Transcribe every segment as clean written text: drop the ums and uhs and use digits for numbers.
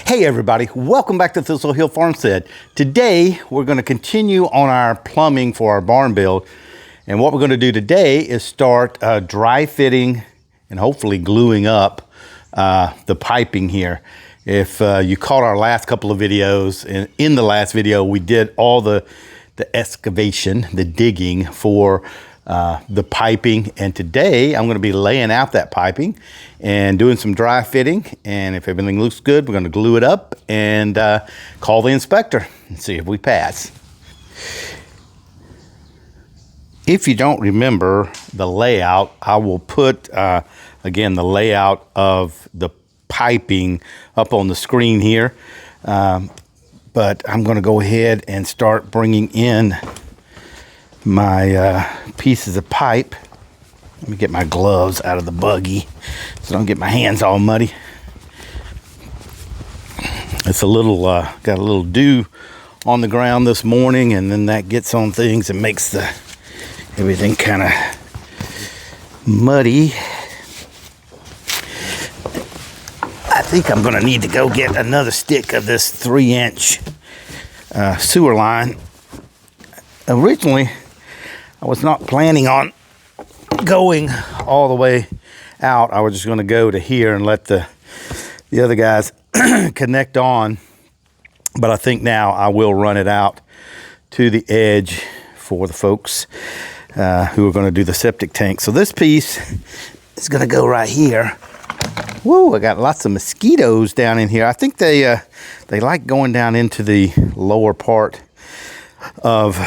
Hey everybody, welcome back to Thistle Hill Farmstead. Today we're going to continue on our plumbing for our barn build, and what we're going to do today is start dry fitting and hopefully gluing up the piping here. If you caught our last couple of videos, and in the last video we did all the excavation, the digging for the piping, and today I'm going to be laying out that piping and doing some dry fitting, and if everything looks good we're going to glue it up and call the inspector and see if we pass. If you don't remember the layout, I will put again the layout of the piping up on the screen here, but I'm going to go ahead and start bringing in my pieces of pipe. Let me get my gloves out of the buggy so I don't get my hands all muddy. It's a little got a little dew on the ground this morning, and then that gets on things and makes everything kind of muddy. I think I'm gonna need to go get another stick of this 3-inch sewer line. Originally I was not planning on going all the way out. I was just going to go to here and let the other guys connect on. But I think now I will run it out to the edge for the folks who are going to do the septic tank. So this piece is going to go right here. Whoa, I got lots of mosquitoes down in here. I think they like going down into the lower part of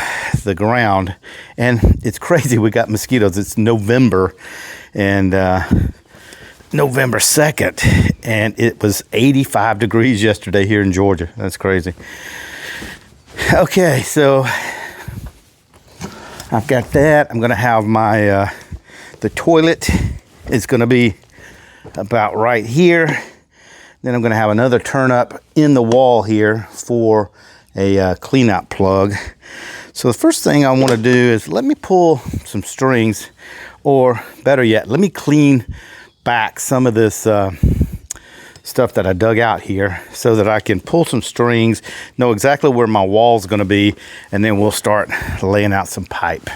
the ground, and it's crazy. We got mosquitoes. It's November, and November 2nd, and it was 85 degrees yesterday here in Georgia. That's crazy. Okay, so I've got that. I'm gonna have my the toilet is gonna be about right here. Then I'm gonna have another turn up in the wall here for a clean out plug. So the first thing I want to do is let me pull some strings, or better yet, let me clean back some of this stuff that I dug out here so that I can pull some strings, know exactly where my wall's going to be, and then we'll start laying out some pipe.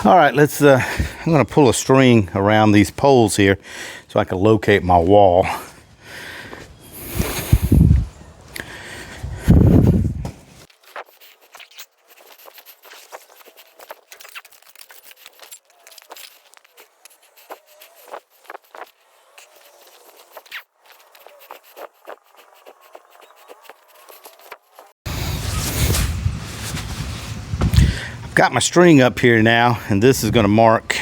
All right, let's, I'm gonna pull a string around these poles here so I can locate my wall. Got my string up here now, and this is going to mark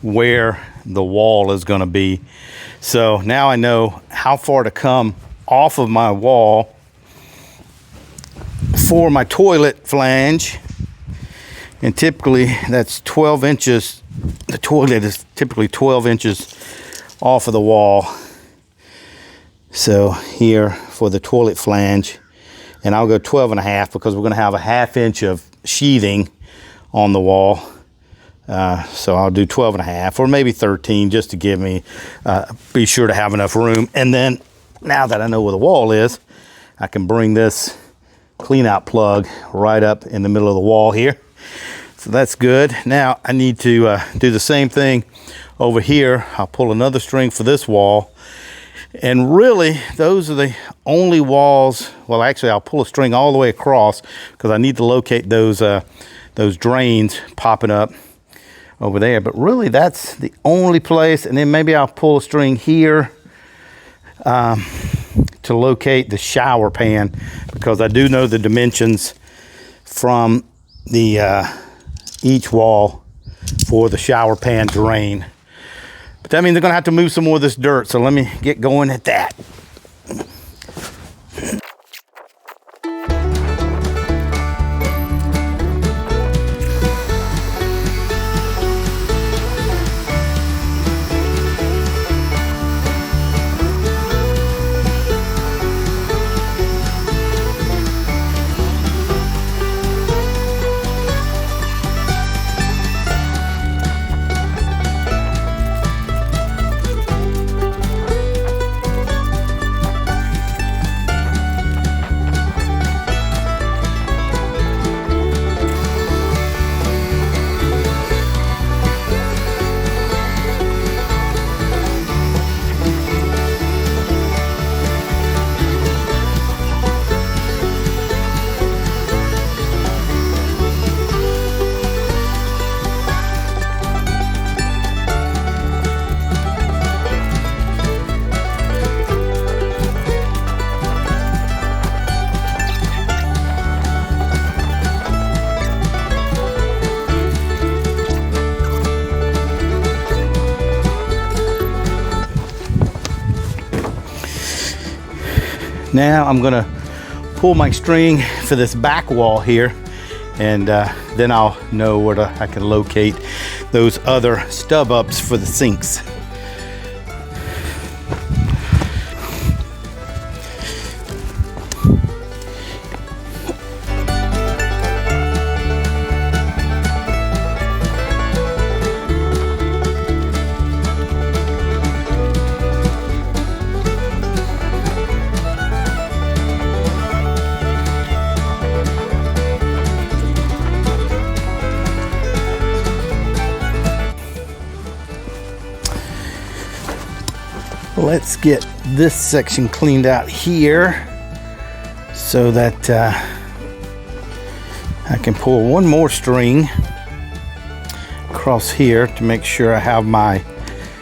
where the wall is going to be. So now I know how far to come off of my wall for my toilet flange, and typically that's 12 inches. The toilet is typically 12 inches off of the wall. So here for the toilet flange, and I'll go 12.5 because we're going to have a 1/2 inch of sheathing on the wall. So I'll do 12.5 or maybe 13 just to give me, be sure to have enough room. And then now that I know where the wall is, I can bring this clean out plug right up in the middle of the wall here. So that's good. Now I need to do the same thing over here. I'll pull another string for this wall. And really, those are the only walls. Well, actually, I'll pull a string all the way across because I need to locate those drains popping up over there. But really, that's the only place. And then maybe I'll pull a string here to locate the shower pan, because I do know the dimensions from the each wall for the shower pan drain. But that means they're gonna have to move some more of this dirt. So let me get going at that. Now I'm gonna pull my string for this back wall here, and then I'll know where I can locate those other stub ups for the sinks. Let's get this section cleaned out here so that I can pull one more string across here to make sure I have my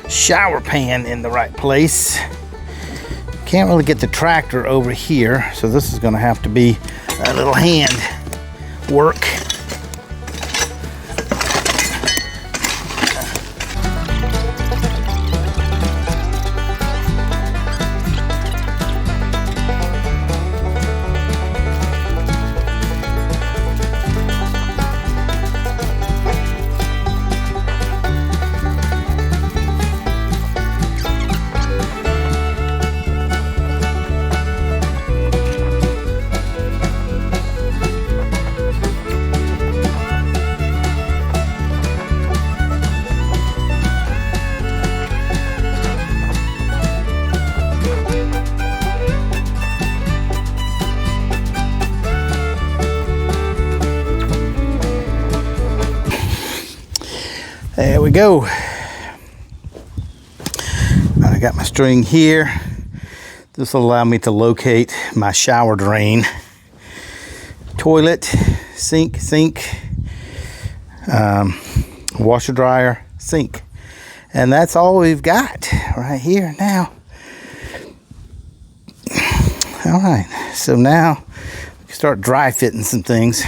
shower pan in the right place. Can't really get the tractor over here, so this is going to have to be a little hand work. There we go. I got my string here. This will allow me to locate my shower drain, toilet, sink, washer dryer, sink. And that's all we've got right here now. All right, so now we can start dry fitting some things.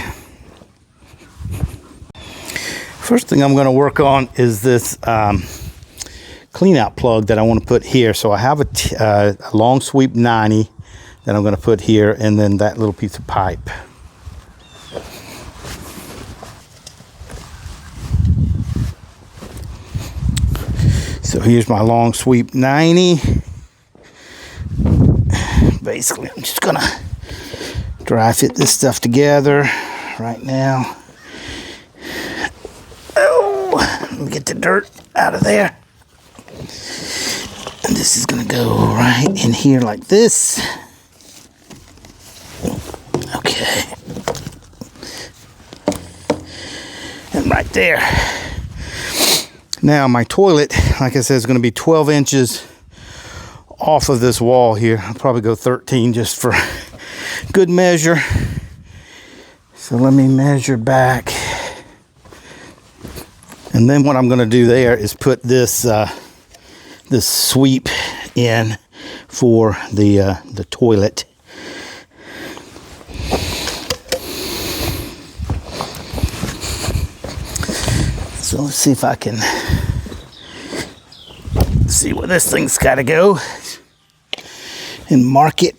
First thing I'm going to work on is this clean out plug that I want to put here. So I have a long sweep 90 that I'm going to put here, and then that little piece of pipe. So here's my long sweep 90. Basically, I'm just going to dry fit this stuff together right now. Let me get the dirt out of there. And this is gonna go right in here like this. Okay. And right there. Now my toilet, like I said, is gonna be 12 inches off of this wall here. I'll probably go 13 just for good measure. So let me measure back. And then what I'm going to do there is put this this sweep in for the toilet. So let's see if I can see where this thing's got to go and mark it.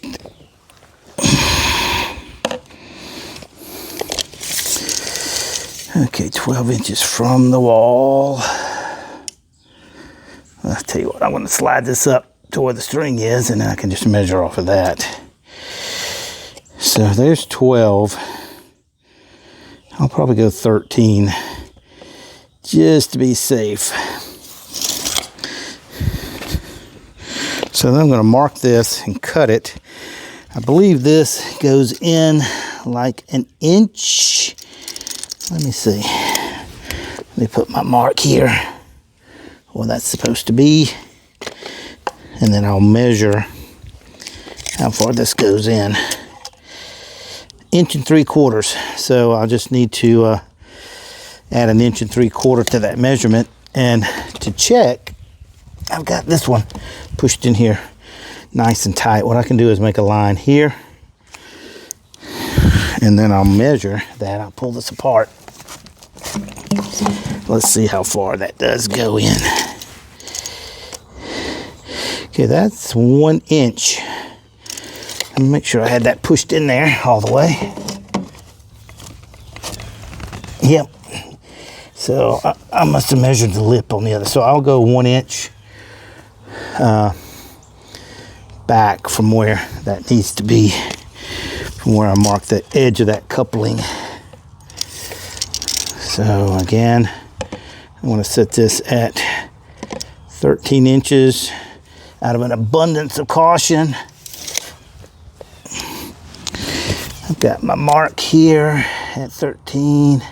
Okay, 12 inches from the wall. I'll tell you what, I'm going to slide this up to where the string is, and then I can just measure off of that. So there's 12. I'll probably go 13 just to be safe. So then I'm going to mark this and cut it. I believe this goes in like an inch. Let me see. Let me put my mark here where that's supposed to be. And then I'll measure how far this goes in. 1 3/4 inches. So I'll just need to add 1 3/4 inches to that measurement. And to check, I've got this one pushed in here nice and tight. What I can do is make a line here. And then I'll measure that. I'll pull this apart. Let's see how far that does go in. Okay, that's 1 inch. Let me make sure I had that pushed in there all the way. Yep. So I must have measured the lip on the other. So I'll go 1 inch back from where that needs to be, from where I marked the edge of that coupling. So again, I want to set this at 13 inches out of an abundance of caution. I've got my mark here at 13.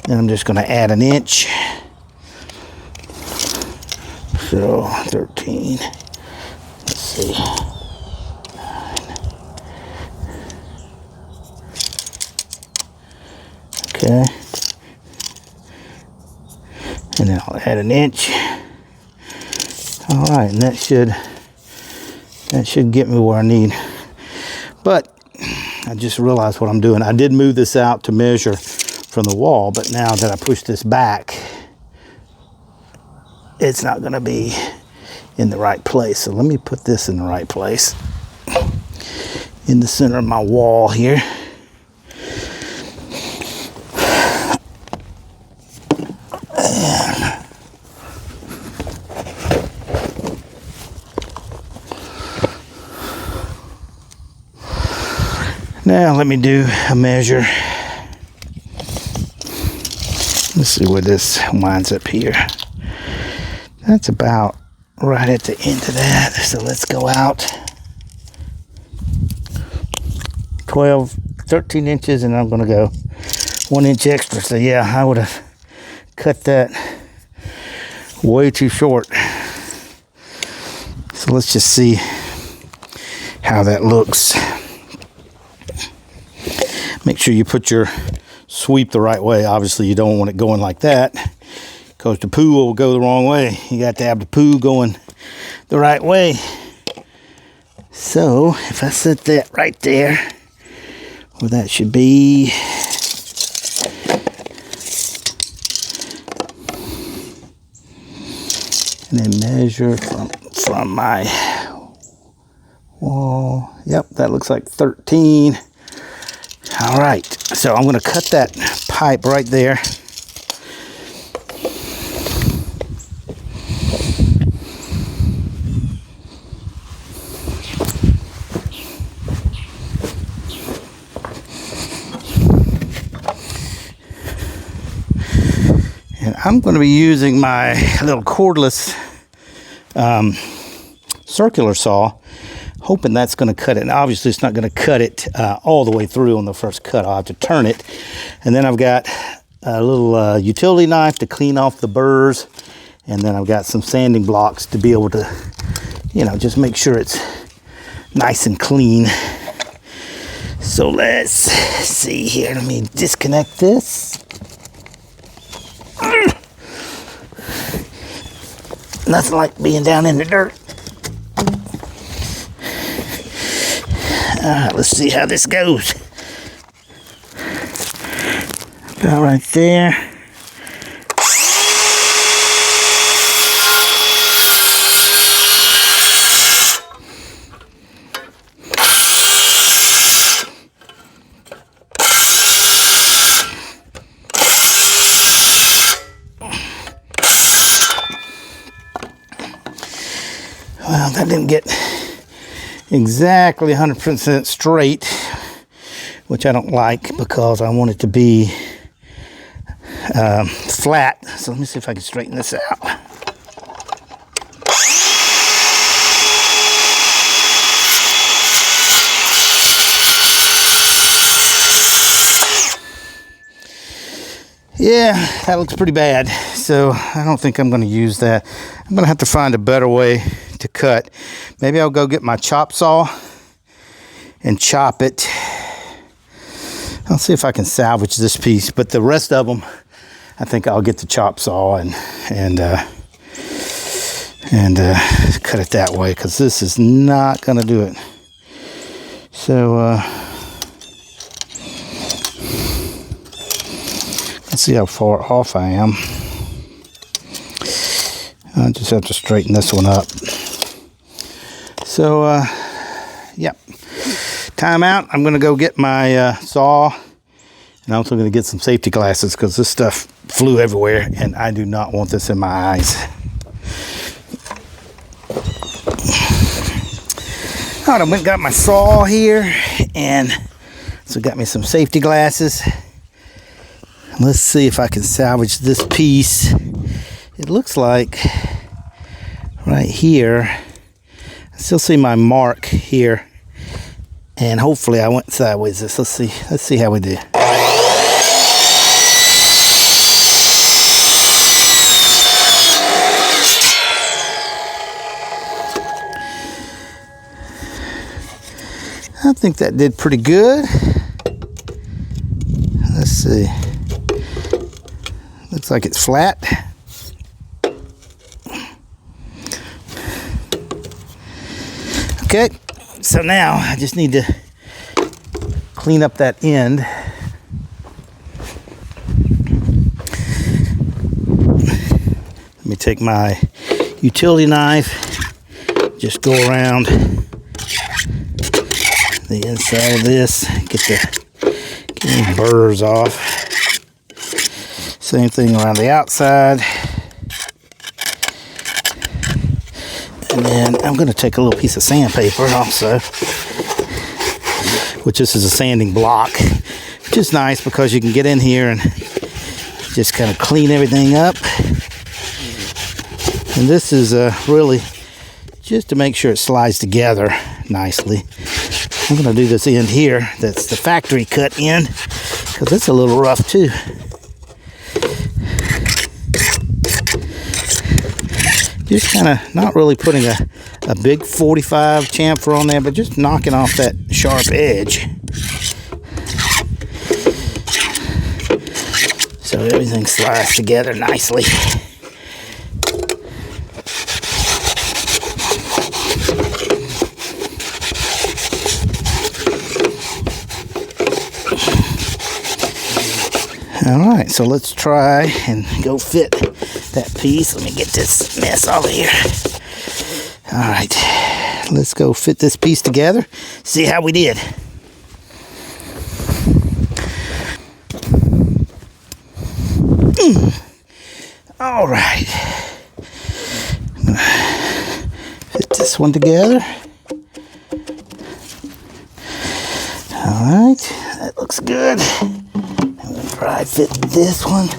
Then I'm just going to add 1 inch. So 13. Let's see. 9. Okay. And then I'll add 1 inch. All right, and that should get me where I need. But I just realized what I'm doing. I did move this out to measure from the wall, but now that I push this back, it's not going to be in the right place. So let me put this in the right place, in the center of my wall here. Now let me do a measure. Let's see where this winds up here. That's about right at the end of that. So let's go out 13 inches, and I'm going to go 1 inch extra. So yeah, I would have cut that way too short. So let's just see how that looks. Make sure you put your sweep the right way. Obviously, you don't want it going like that, because the poo will go the wrong way. You got to have the poo going the right way. So if I set that right there, where that should be, and then measure from my wall. Yep, that looks like 13. All right, so I'm going to cut that pipe right there. And I'm going to be using my little cordless circular saw, hoping that's going to cut it. And obviously it's not going to cut it all the way through on the first cut. I'll have to turn it. And then I've got a little utility knife to clean off the burrs. And then I've got some sanding blocks to be able to, you know, just make sure it's nice and clean. So let's see here. Let me disconnect this. Nothing like being down in the dirt. Let's see how this goes. About right there. Well, that didn't get exactly 100% straight, which I don't like because I want it to be flat. So let me see if I can straighten this out. Yeah, that looks pretty bad. So I don't think I'm going to use that. I'm going to have to find a better way to cut. Maybe I'll go get my chop saw and chop it. I'll see if I can salvage this piece, but the rest of them, I think I'll get the chop saw and cut it that way, because this is not going to do it. So let's see how far off I am. I just have to straighten this one up. So, yep. Time out. I'm going to go get my saw. And I'm also going to get some safety glasses because this stuff flew everywhere. And I do not want this in my eyes. All right, I went and got my saw here. And so got me some safety glasses. Let's see if I can salvage this piece. It looks like right here, I still see my mark here, and hopefully I went sideways this. Let's see how we do. I think that did pretty good. Let's see. Looks like it's flat. Okay, so now I just need to clean up that end. Let me take my utility knife, just go around the inside of this, get any burrs off. Same thing around the outside. And then I'm going to take a little piece of sandpaper also, which this is a sanding block, which is nice because you can get in here and just kind of clean everything up. And this is really just to make sure it slides together nicely. I'm going to do this end here. That's the factory cut end because it's a little rough too. Just kind of not really putting a big 45 chamfer on there, but just knocking off that sharp edge. So everything slides together nicely. All right, so let's try and go fit that piece. Let me get this mess out of here. All right, let's go fit this piece together, see how we did. All right, I'm gonna fit this one together. All right, that looks good. I'm gonna try fit this one.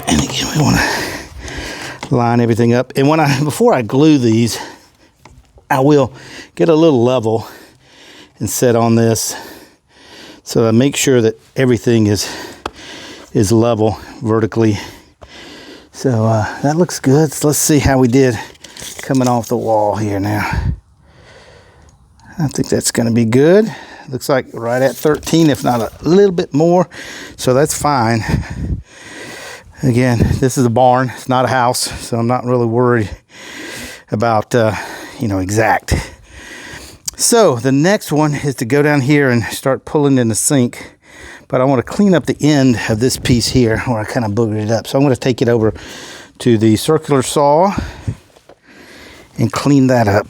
And again, we want to line everything up. And before I glue these, I will get a little level and set on this, so I make sure that everything is level vertically. So that looks good. So let's see how we did coming off the wall here now. I think that's going to be good. Looks like right at 13, if not a little bit more. So that's fine. Again, this is a barn. It's not a house, so I'm not really worried about, exact. So the next one is to go down here and start pulling in the sink. But I want to clean up the end of this piece here where I kind of boogered it up. So I'm going to take it over to the circular saw and clean that up.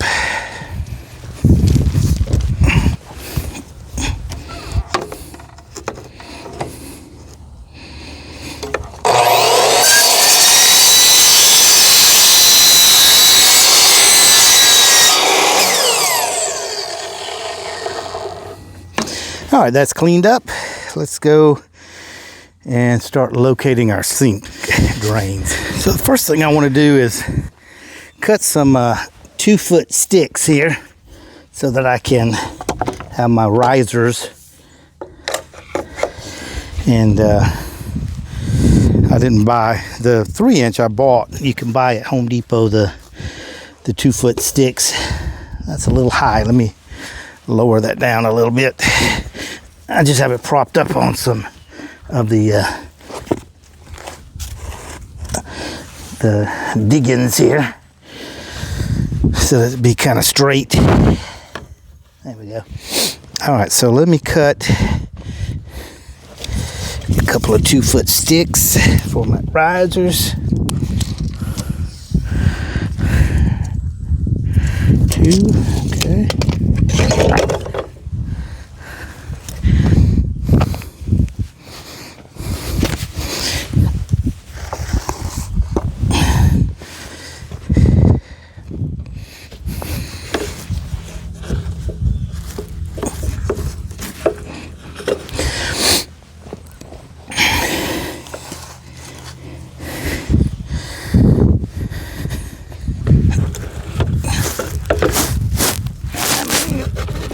All right, that's cleaned up. Let's go and start locating our sink drains. So the first thing I want to do is cut some 2-foot sticks here so that I can have my risers. And I didn't buy the 3-inch I bought. You can buy at Home Depot the 2-foot sticks. That's a little high. Let me lower that down a little bit. I just have it propped up on some of the diggins here, so that it'd be kind of straight. There we go. All right, so let me cut a couple of 2-foot sticks for my risers. 2, okay.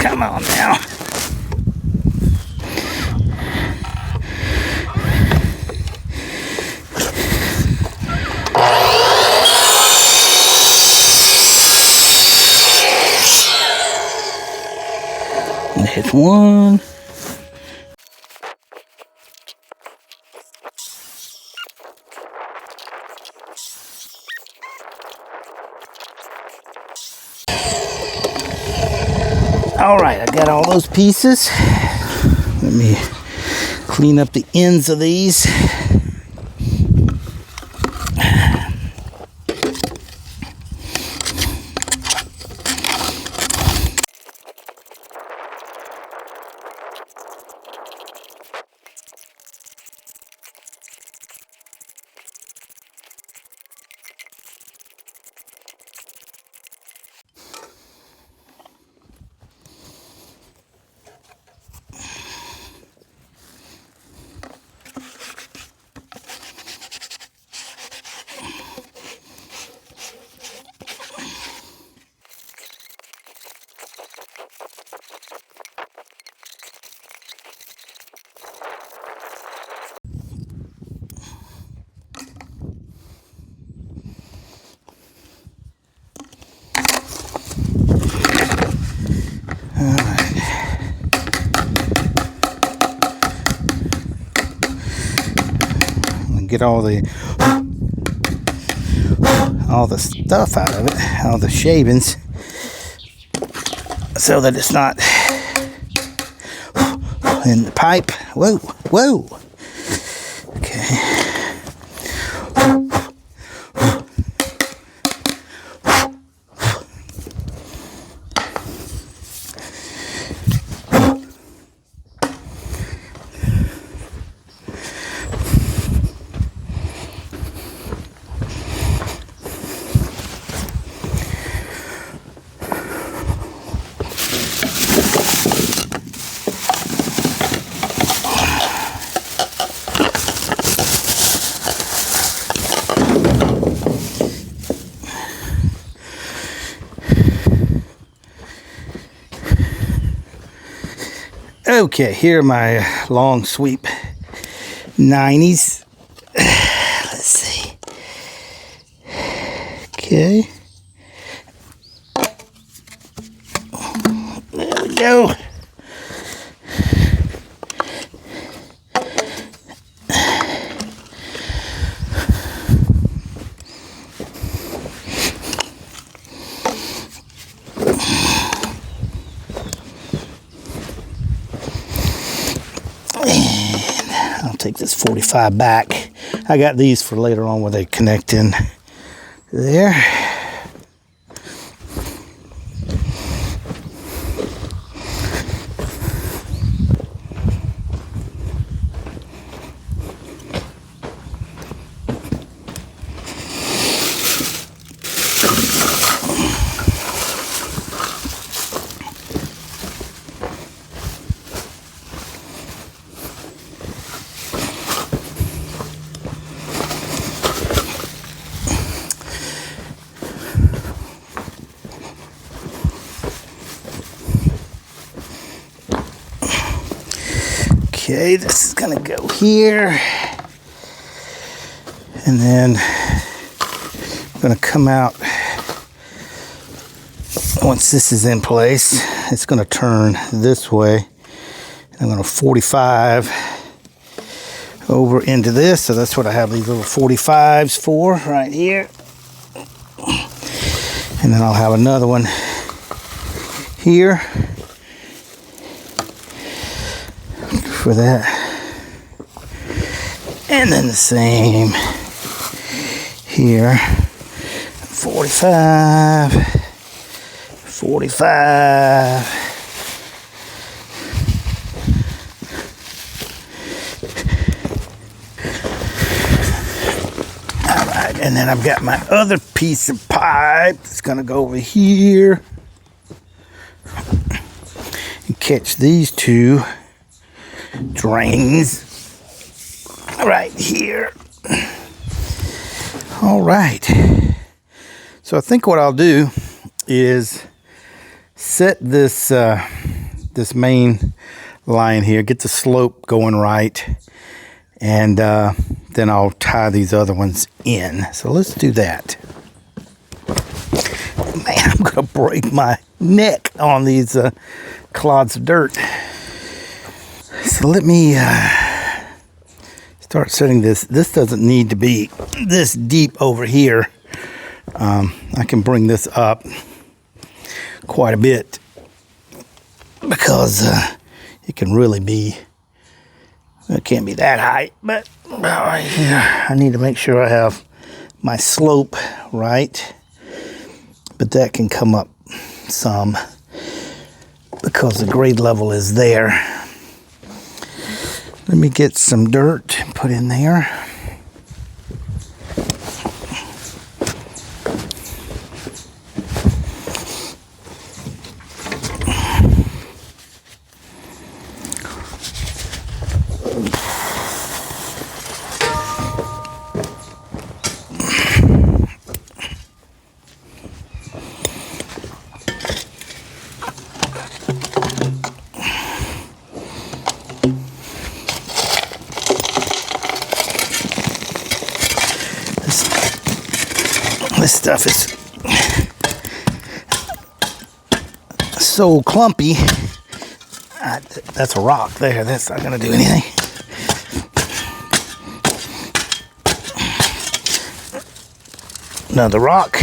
Come on now. There's one. All right, I got all those pieces. Let me clean up the ends of these. Get all the stuff out of it, all the shavings, so that it's not in the pipe. Whoa. Okay. Okay, here are my long sweep 90s. Let's see. Okay. There we go. And I'll take this 45 back. I got these for later on where they connect in there. Okay, this is gonna go here. And then I'm gonna come out. Once this is in place, it's gonna turn this way. I'm gonna 45 over into this. So that's what I have these little 45s for right here. And then I'll have another one here for that. And then the same here. 45, 45. All right, and then I've got my other piece of pipe that's gonna go over here and catch these two drains right here. All right. So I think what I'll do is set this this main line here, get the slope going right, and then I'll tie these other ones in. So let's do that. Man, I'm gonna break my neck on these clods of dirt. So let me start setting this. This doesn't need to be this deep over here. I can bring this up quite a bit because it can really be, it can't be that high, but right here, I need to make sure I have my slope right, but that can come up some because the grade level is there. Let me get some dirt and put in there. This stuff is so clumpy. That's a rock there. That's not going to do anything. Another rock.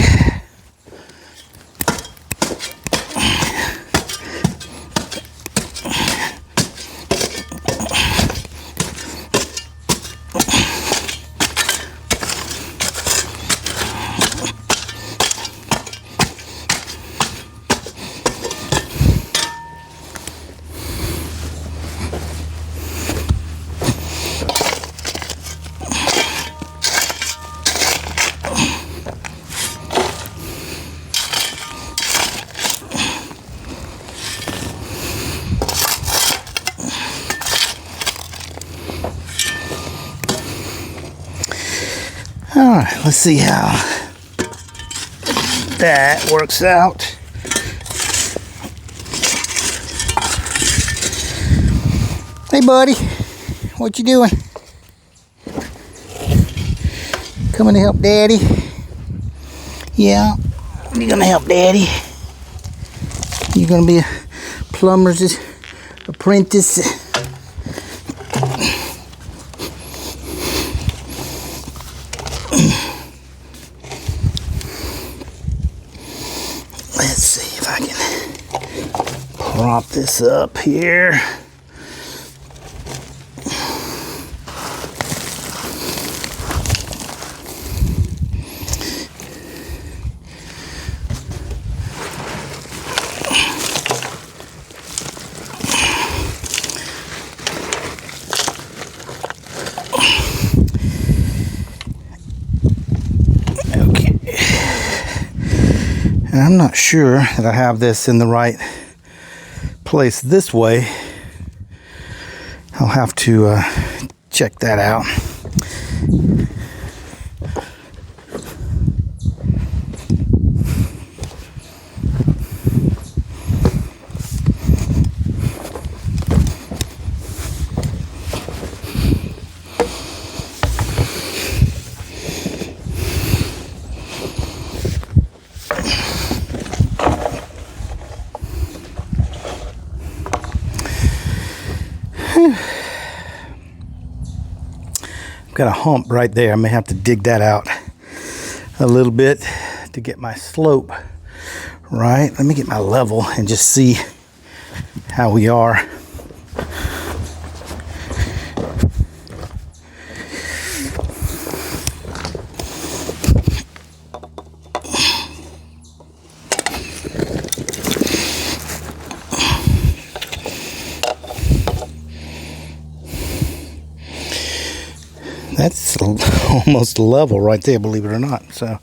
All right, let's see how that works out. Hey, buddy, what you doing? Coming to help Daddy? Yeah, you're gonna help Daddy. You're gonna be a plumber's apprentice. Let's see if I can prop this up here. And I'm not sure that I have this in the right place this way. I'll have to check that out. Got a hump right there. I may have to dig that out a little bit to get my slope right. Let me get my level and just see how we are. That's almost level right there, believe it or not. So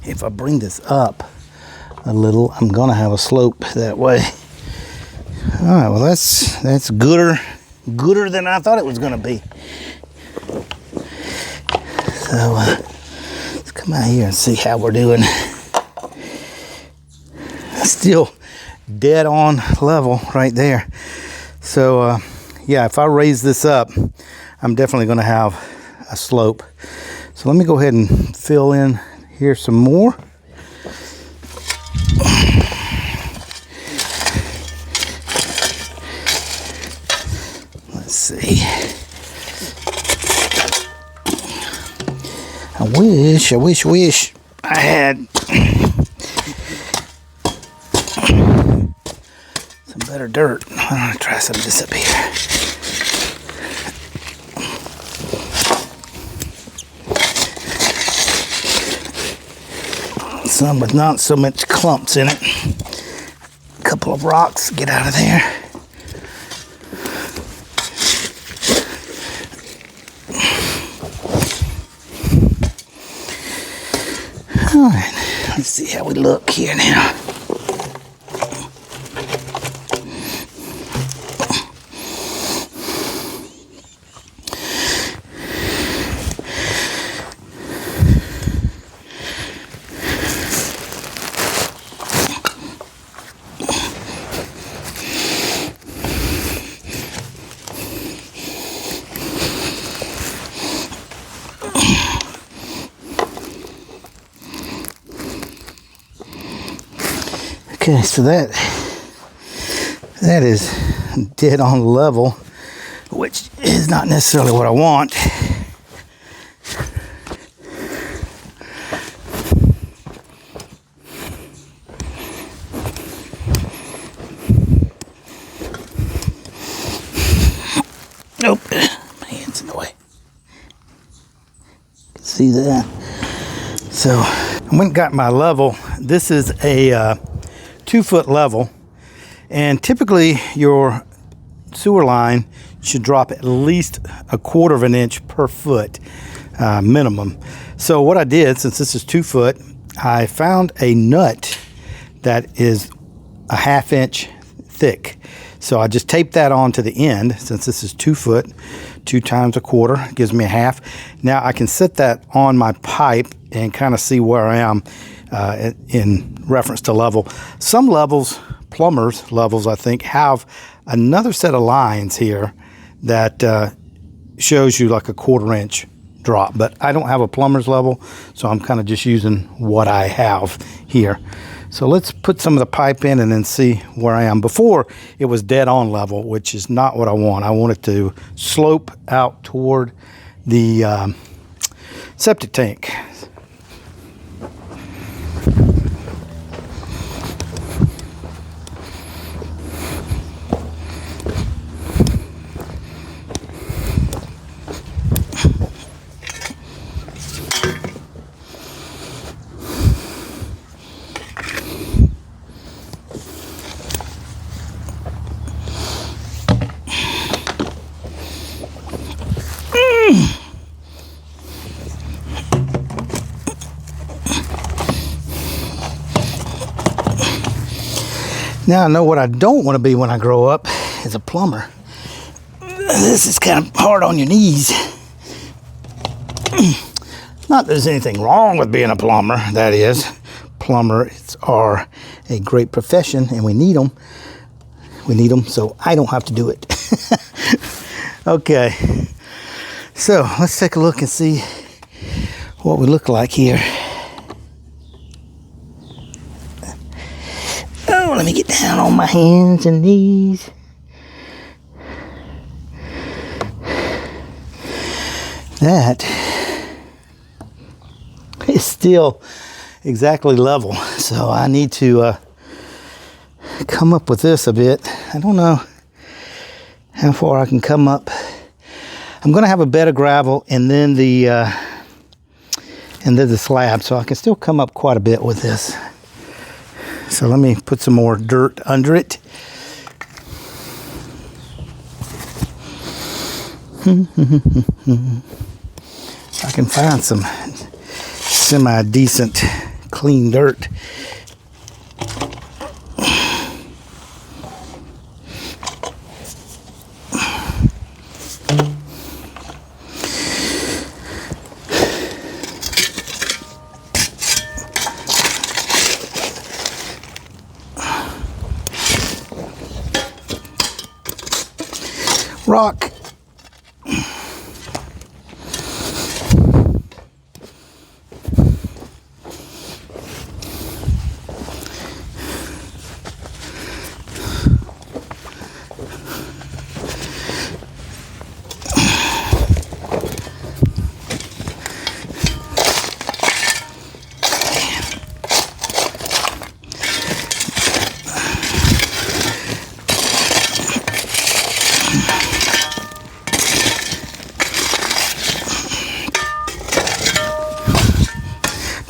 if I bring this up a little, I'm gonna have a slope that way. All right, well that's gooder than I thought it was gonna be. So let's come out here and see how we're doing. Still dead on level right there. So yeah, if I raise this up, I'm definitely going to have a slope. So let me go ahead and fill in here some more. Let's see. I wish I had some better dirt. I'm going to try some of this up here. Some with not so much clumps in it. A couple of rocks, get out of there. All right, let's see how we look here now. Okay, so that is dead on level, which is not necessarily what I want. Nope, my hand's in the way. See that? So I went and got my level. This is a 2-foot level, and typically your sewer line should drop at least 1/4 of an inch per foot minimum. So what I did, since this is 2 foot, I found a nut that is a 1/2 inch thick. So I just taped that on to the end. Since this is 2 foot, 2 times 1/4 gives me a 1/2. Now I can set that on my pipe and kind of see where I am in reference to level. Some levels, plumbers levels, I think, have another set of lines here that shows you like a 1/4 inch drop, but I don't have a plumber's level, so I'm kind of just using what I have here. So let's put some of the pipe in and then see where I am. Before, it was dead on level, which is not what I want. I want it to slope out toward the septic tank. Now I know what I don't want to be when I grow up is a plumber. This is kind of hard on your knees. Not that there's anything wrong with being a plumber, that is. Plumbers are a great profession and we need them. We need them so I don't have to do it. Okay, so let's take a look and see what we look like here. Oh, let me get down on my hands and knees. That is still exactly level, so I need to come up with this a bit. I don't know how far I can come up. I'm going to have a bed of gravel and then the slab, so I can still come up quite a bit with this. So let me put some more dirt under it. I can find some semi-decent clean dirt. Rock.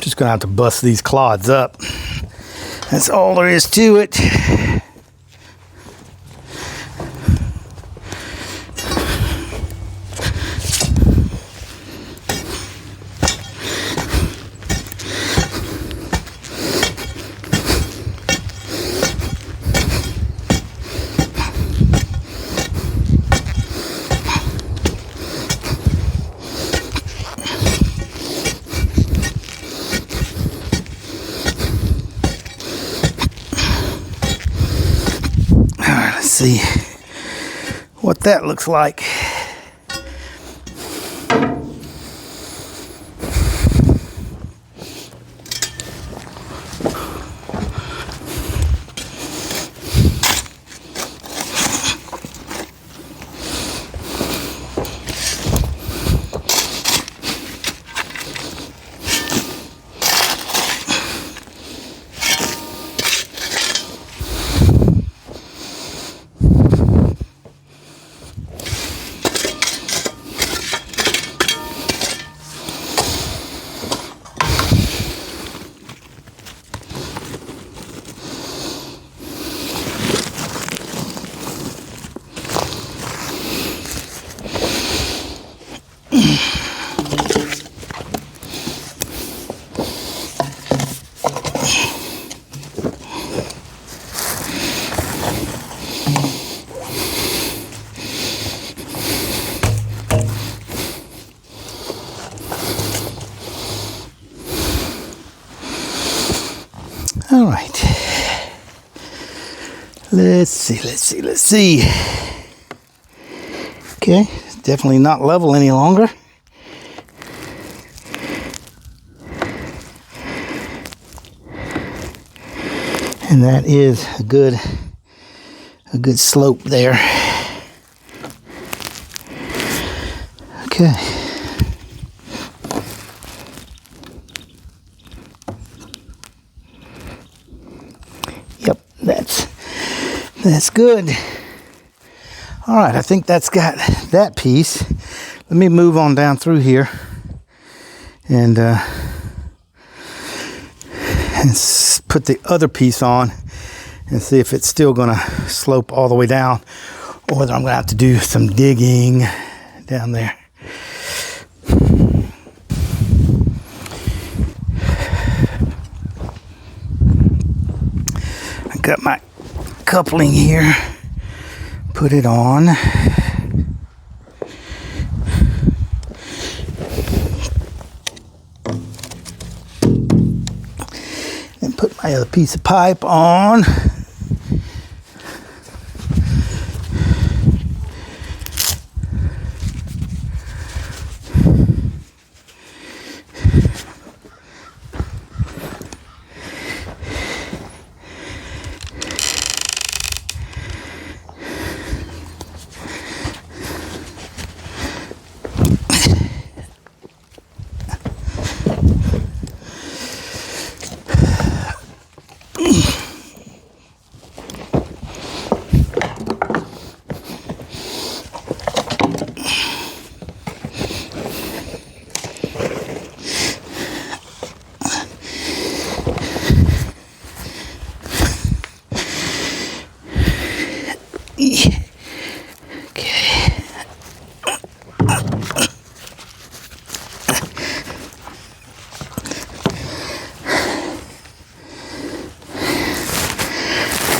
Just gonna have to bust these clods up. That's all there is to it. See what that looks like. All right. Let's see. Okay, it's definitely not level any longer. And that is a good slope there. Okay. Yep, that's good. All right, I think that's got that piece. Let me move on down through here and put the other piece on and see if it's still gonna slope all the way down or whether I'm gonna have to do some digging down there. I got my coupling here. Put it on. And put my other piece of pipe on.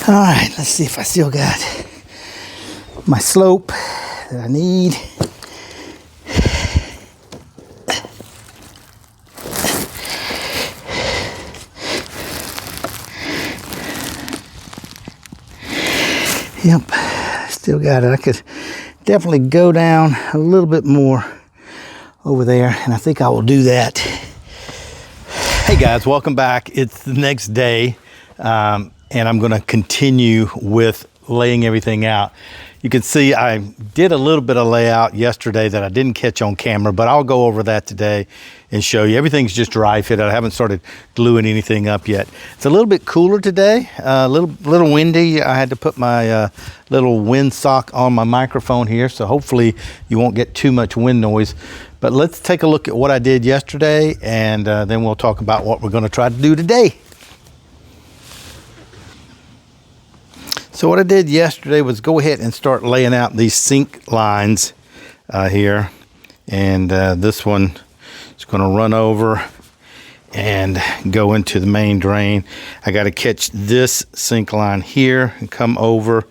All right, let's see if I still got my slope that I need. Yep, still got it. I could definitely go down a little bit more over there, and I think I will do that. Hey guys, welcome back. It's the next day. And I'm going to continue with laying everything out. You can see I did a little bit of layout yesterday that I didn't catch on camera, but I'll go over that today and show you. Everything's just dry fit. I haven't started gluing anything up yet. It's a little bit cooler today, a little windy. I had to put my little wind sock on my microphone here, so hopefully you won't get too much wind noise. But let's take a look at what I did yesterday, and then we'll talk about what we're going to try to do today. So what I did yesterday was go ahead and start laying out these sink lines here. And this one is going to run over and go into the main drain. I got to catch this sink line here and come over.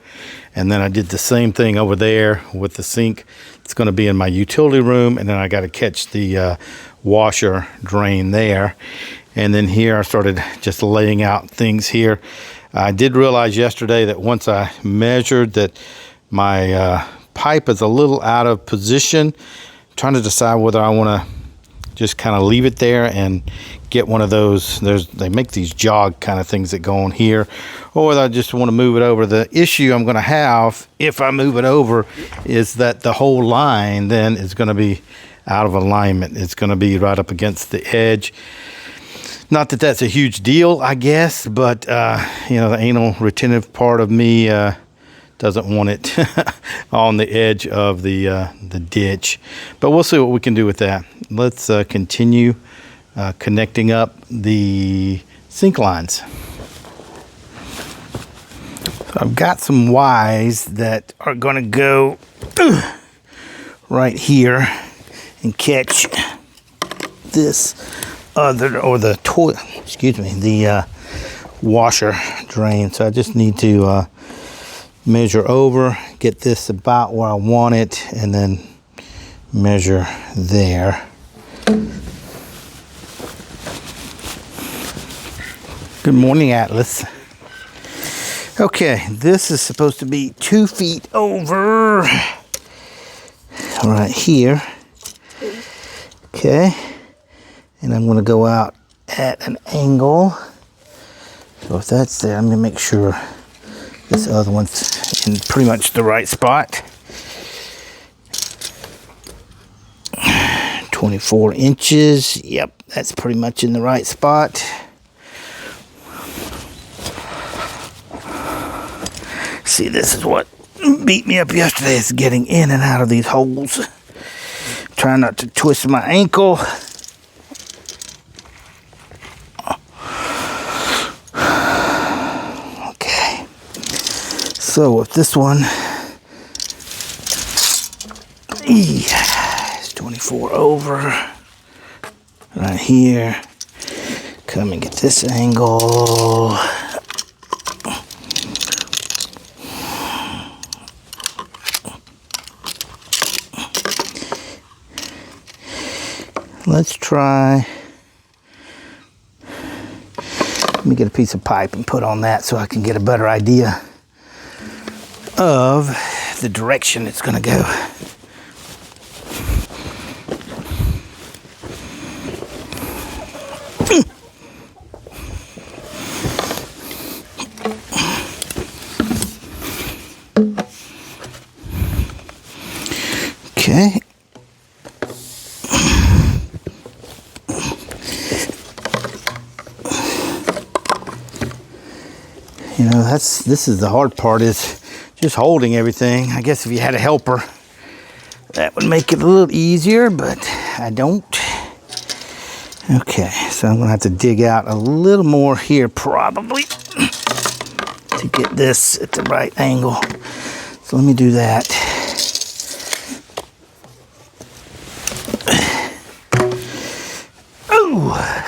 And then I did the same thing over there with the sink. It's going to be in my utility room. And then I got to catch the washer drain there. And then here I started just laying out things here. I did realize yesterday that once I measured that my pipe is a little out of position, I'm trying to decide whether I want to just kind of leave it there and get one of those. They make these jog kind of things that go on here, or whether I just want to move it over. The issue I'm going to have if I move it over is that the whole line then is going to be out of alignment. It's going to be right up against the edge. Not that that's a huge deal, I guess, but, you know, the anal retentive part of me doesn't want it on the edge of the ditch. But we'll see what we can do with that. Let's continue connecting up the sink lines. So I've got some Ys that are going to go right here and catch this the washer drain. So I just need to measure over, get this about where I want it, and then measure there. Good morning, Atlas. Okay, this is supposed to be 2 feet over right here. Okay. And I'm going to go out at an angle. So if that's there, I'm going to make sure this other one's in pretty much the right spot. 24 inches. Yep, that's pretty much in the right spot. See, this is what beat me up yesterday, is getting in and out of these holes. Trying not to twist my ankle. So with this one, it's 24 over right here. Come and get this angle. Let's try. Let me get a piece of pipe and put on that so I can get a better idea of the direction it's going to go. Okay. You know, this is the hard part, is just holding everything. I guess if you had a helper, that would make it a little easier, but I don't. Okay, so I'm gonna have to dig out a little more here probably to get this at the right angle. So let me do that. Oh.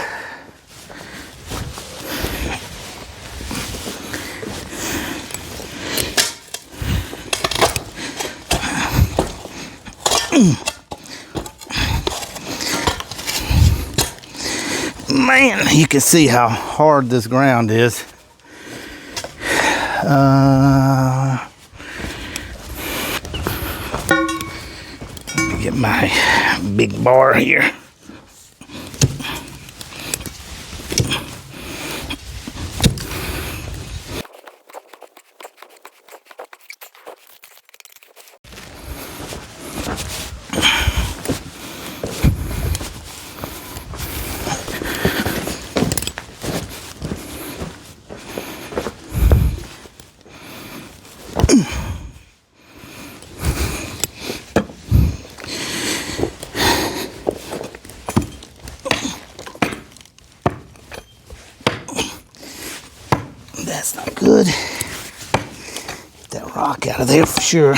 Man, you can see how hard this ground is. Let me get my big bar here. That's not good. Get that rock out of there for sure.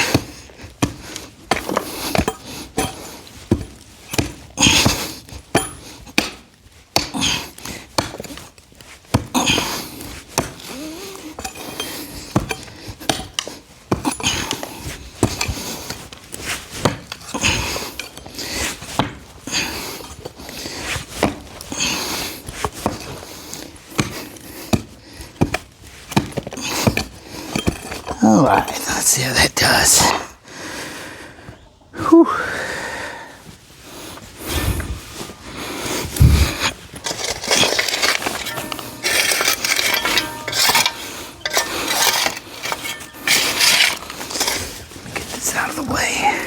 All right, let's see how that does. Whew. Let me get this out of the way.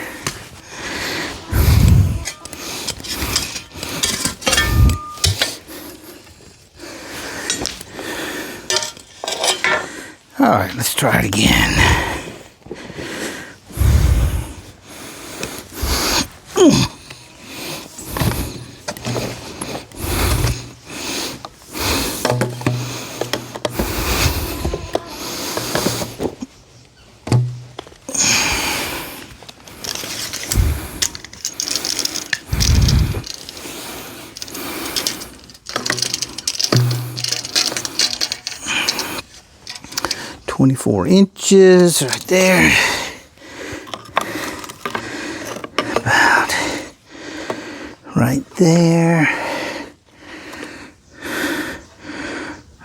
All right, let's try it again. 24 inches right there. About right there.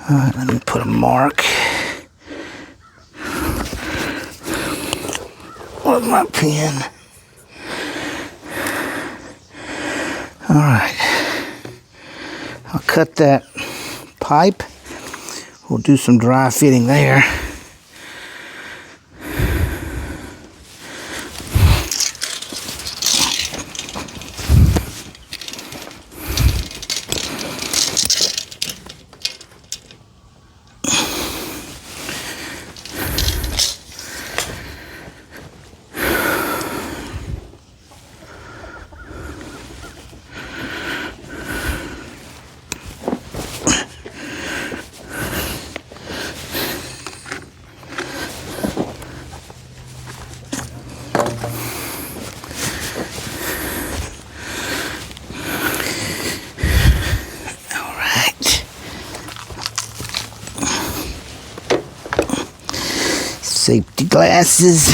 All right, let me put a mark. With my pen. All right. I'll cut that pipe. We'll do some dry fitting there. Safety glasses.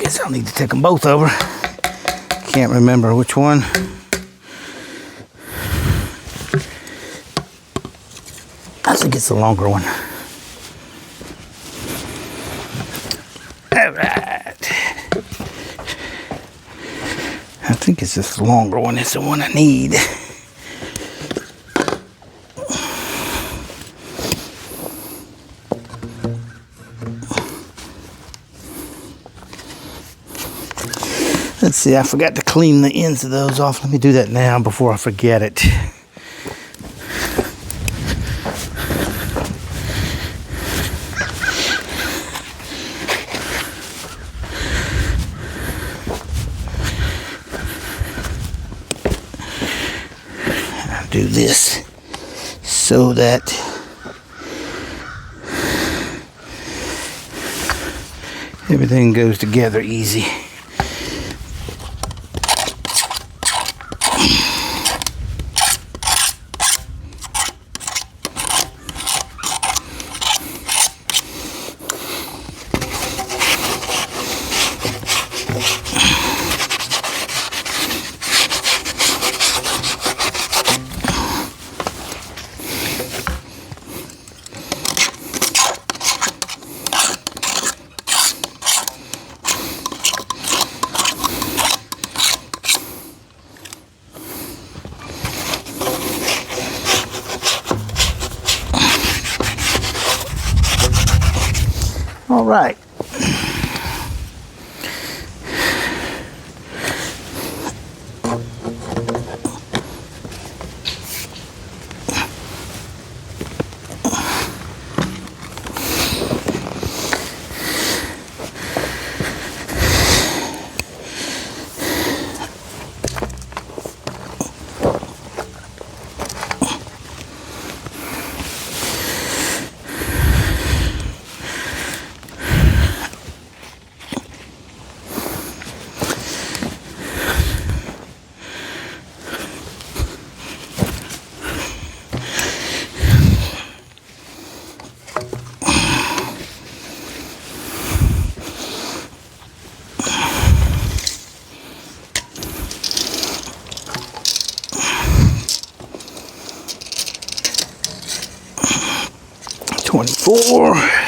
Guess I'll need to take them both over. Can't remember which one. I think it's the longer one. All right. I think it's this longer one. It's the one I need. Let's see, I forgot to clean the ends of those off. Let me do that now before I forget it. I'll do this so that everything goes together easy. All right. $24.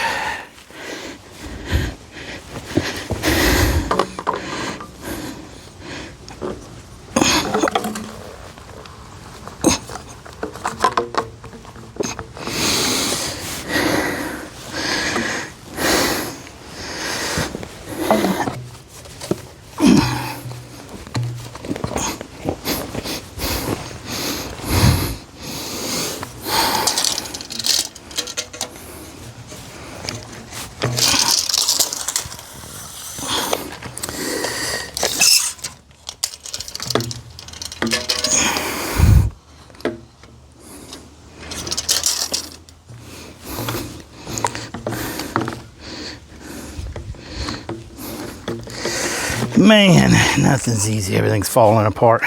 Man, nothing's easy. Everything's falling apart.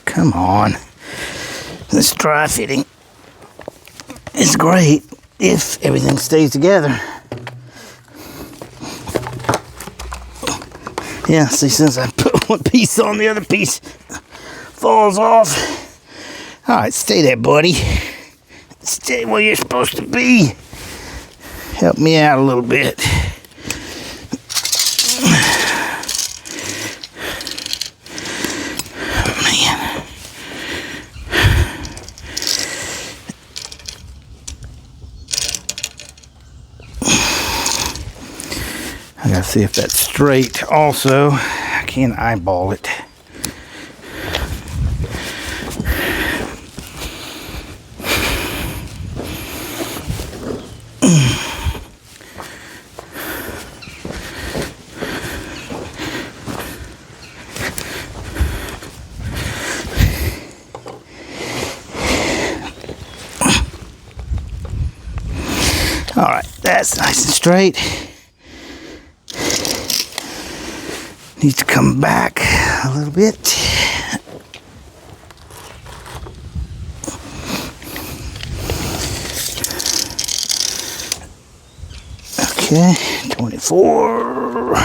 Come on. This dry fitting is great if everything stays together. Yeah, see, since I put one piece on, the other piece falls off. All right, stay there, buddy. Stay where you're supposed to be. Help me out a little bit. I gotta see if that's straight also. I can't eyeball it. All right, that's nice and straight. Needs to come back a little bit. Okay. Okay, 24.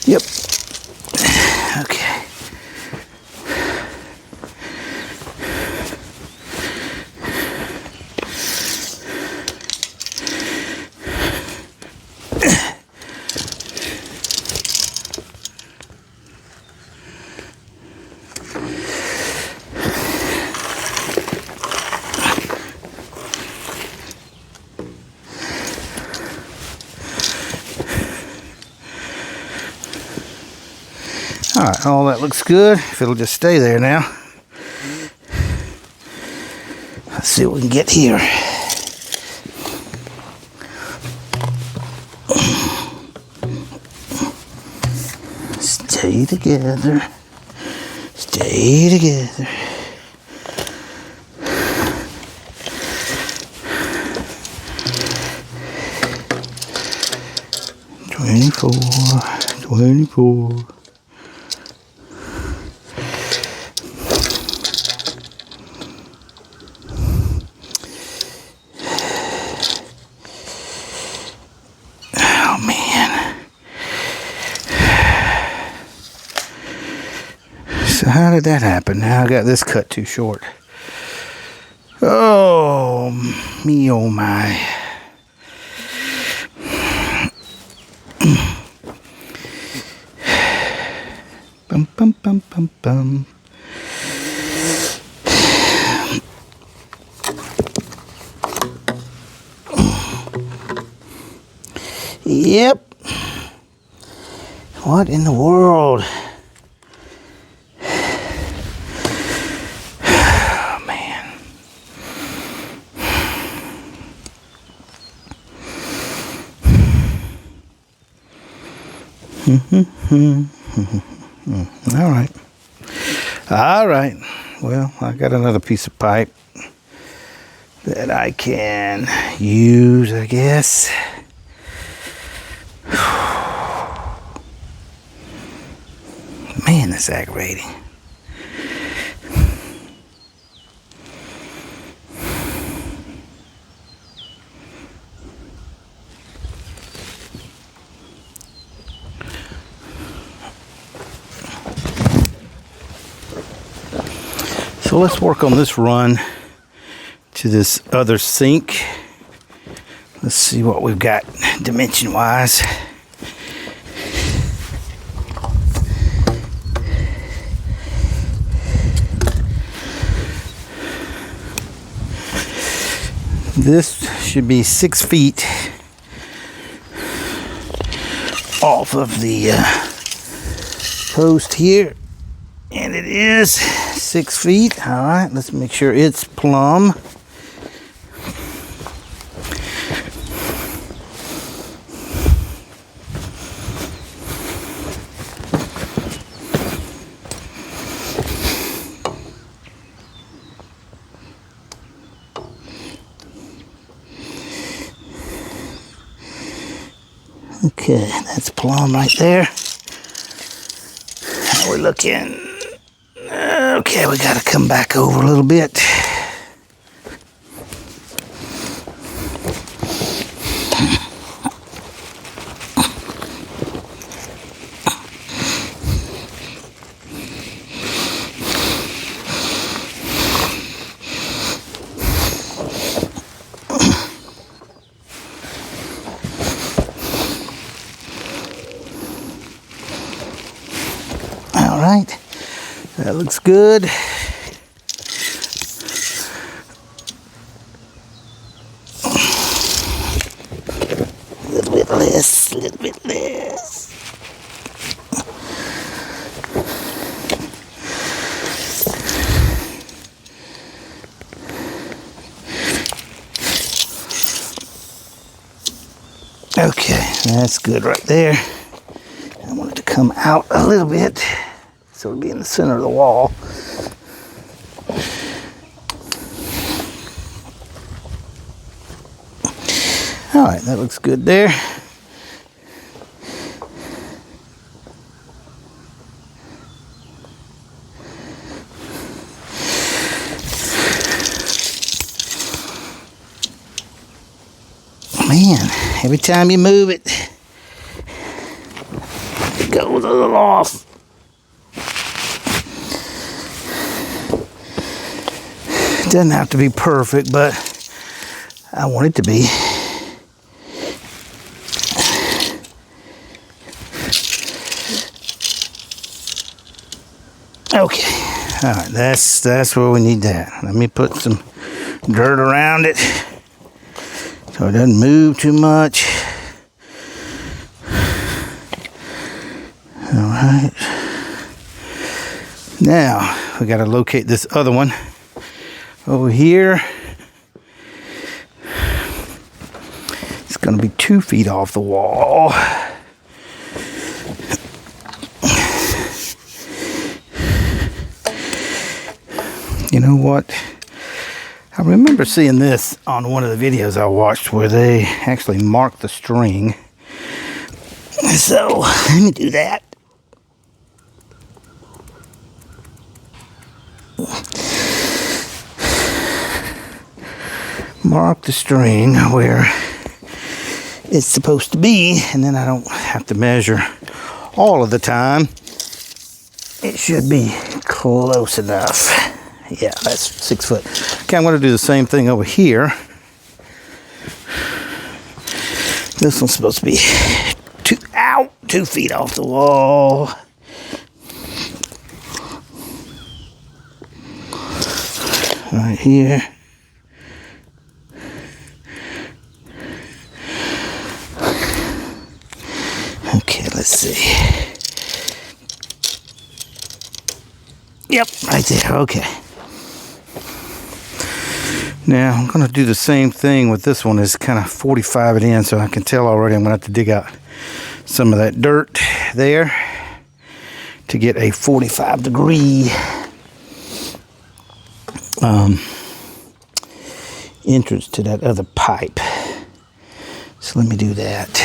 Yep. Okay. All right, all that looks good. If it'll just stay there now. Let's see what we can get here. Stay together. Stay together. Twenty-four. Oh man. So how did that happen? Now I got this cut too short. Oh me, oh my. Bum bum bum bum bum. Yep. What in the world? Oh, man. All right. All right. Well, I got another piece of pipe that I can use, I guess. Man, that's aggravating. So let's work on this run to this other sink. Let's see what we've got dimension-wise. This should be 6 feet off of the post here, and it is 6 feet. All right, let's make sure it's plumb. Okay, that's plumb right there. How we looking? Okay, we gotta come back over a little bit. All right, that looks good. A little bit less, a little bit less. Okay, that's good right there. I want it to come out a little bit so it'll be in the center of the wall. All right, that looks good there. Man, every time you move it, it goes a little off. It doesn't have to be perfect, but I want it to be. Okay, all right, that's where we need that. Let me put some dirt around it so it doesn't move too much. All right. Now we got to locate this other one over here. It's going to be 2 feet off the wall. You know what? I remember seeing this on one of the videos I watched where they actually marked the string. So let me do that. Mark the string where it's supposed to be, and then I don't have to measure all of the time. It should be close enough. Yeah, that's 6 foot. Okay, I'm going to do the same thing over here. This one's supposed to be 2 feet off the wall. Right here. Okay, let's see. Yep, right there. Okay. Now I'm going to do the same thing with this one. Is kind of 45 it in, so I can tell already I'm going to have to dig out some of that dirt there to get a 45-degree entrance to that other pipe. So let me do that.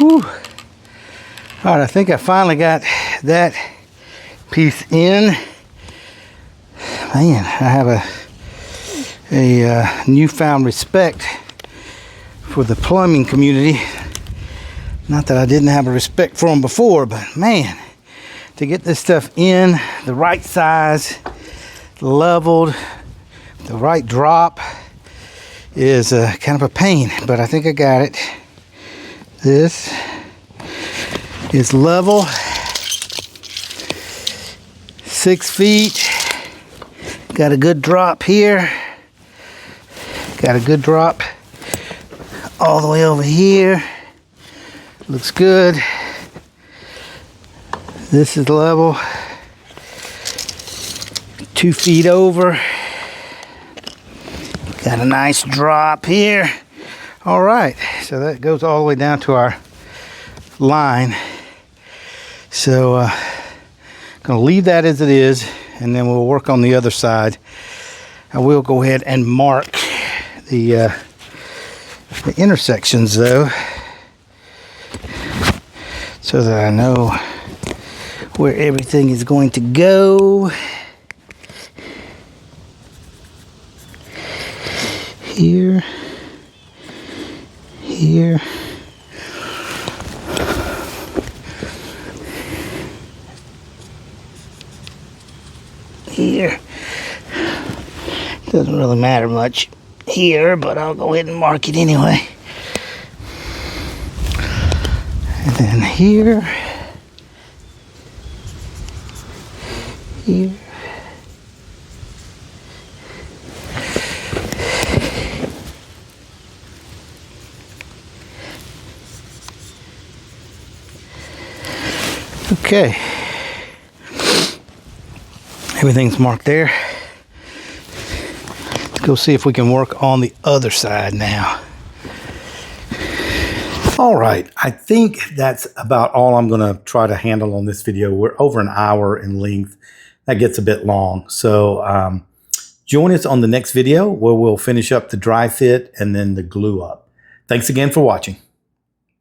Whew. All right, I think I finally got that piece in. Man, I have a newfound respect for the plumbing community. Not that I didn't have a respect for them before, but man, to get this stuff in the right size, leveled, the right drop is kind of a pain, but I think I got it. This is level, 6 feet. Got a good drop here. Got a good drop all the way over here. Looks good. This is level, 2 feet over. Got a nice drop here. All right, so that goes all the way down to our line. So gonna leave that as it is, and then we'll work on the other side. I will go ahead and mark the intersections though, so that I know where everything is going to go. Here, here, here. Doesn't really matter much here, but I'll go ahead and mark it anyway. And then here, here. Okay, everything's marked there. Let's go see if we can work on the other side now. All right, I think that's about all I'm gonna try to handle on this video. We're over an hour in length. That gets a bit long. So join us on the next video where we'll finish up the dry fit and then the glue up. Thanks again for watching.